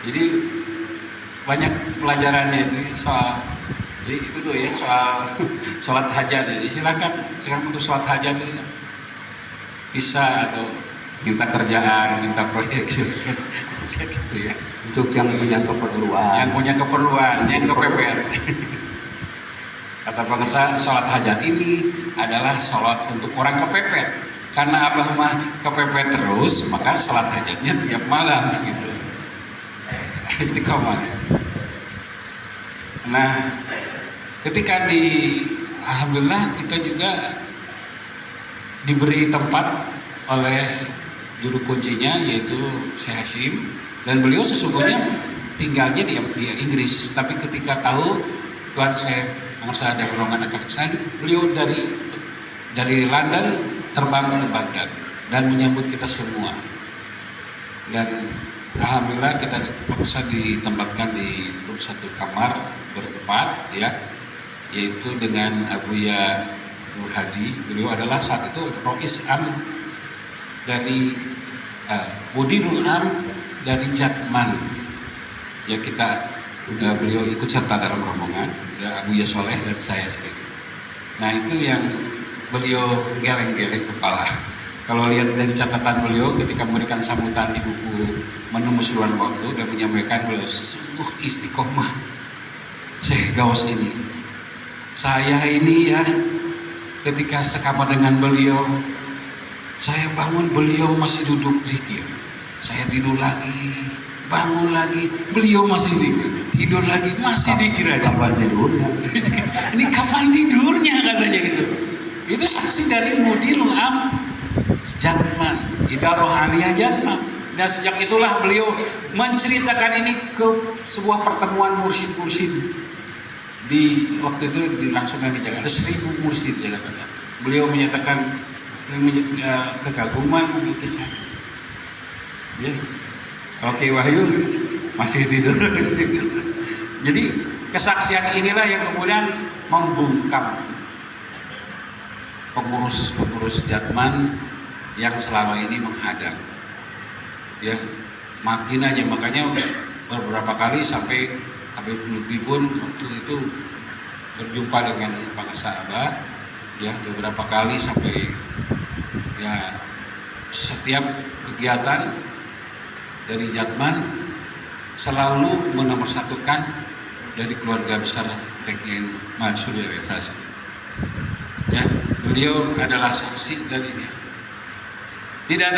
Jadi banyak pelajarannya itu ya, soal jadi itu tuh ya soal sholat hajat. Jadi silakan sekarang untuk sholat hajat itu visa atau minta kerjaan, minta proyek silakan gitu ya. Untuk yang punya keperluan. Yang punya keperluan, yang kepepet. Kata pengersa, sholat hajat ini adalah sholat untuk orang kepepet. Karena abah mah kepepet terus, maka sholat hajatnya tiap malam gitu. Istiqomah. Nah, ketika alhamdulillah kita juga diberi tempat oleh juru kuncinya yaitu Syekh Hashim, dan beliau sesungguhnya tinggalnya di Inggris, tapi ketika tahu Tuhan saya mengasa ada rombongan akan ke sana, beliau dari London terbang ke Baghdad dan menyambut kita semua. Dan alhamdulillah kita bisa ditempatkan di satu kamar berempat ya, yaitu dengan Abuya Nur Hadi. Beliau adalah saat itu Rois Am dari Mudirul Am dari Jatman ya. Beliau ikut serta dalam rombongan, Abuya Soleh dan saya sendiri. Nah itu yang beliau geleng-geleng kepala. Kalau lihat dari catatan beliau ketika memberikan sambutan di buku Menu Seluruhan Waktu dan menyampaikan beliau sungguh istiqomah Syekh Gaus ini. Saya ini ya ketika sekamar dengan beliau, saya bangun beliau masih duduk zikir, saya tidur lagi, bangun lagi beliau masih zikir, tidur lagi masih zikir aja. Kapan tidurnya? Ini kapan tidurnya katanya gitu. Itu saksi dari Mudirul Am Jatman, Idarah Aliyah Jatman. Dan sejak itulah beliau menceritakan ini ke sebuah pertemuan mursyid-mursyid di waktu itu dilangsungkan di Jakarta, 1000 mursyid ya katanya. Beliau menyatakan kekaguman kisah. Ya, oke Wahyu masih tidur. Jadi kesaksian inilah yang kemudian membungkam pengurus Jatman yang selama ini menghadang. Ya, makin aja, makanya beberapa kali sampai Habib Lutfi pun waktu itu berjumpa dengan Pak Abah ya, beberapa kali sampai ya setiap kegiatan dari Jatman selalu menomorsatukan dari keluarga besar TKN Mansur realisasi. Ya, beliau adalah saksi dari ini. Tidak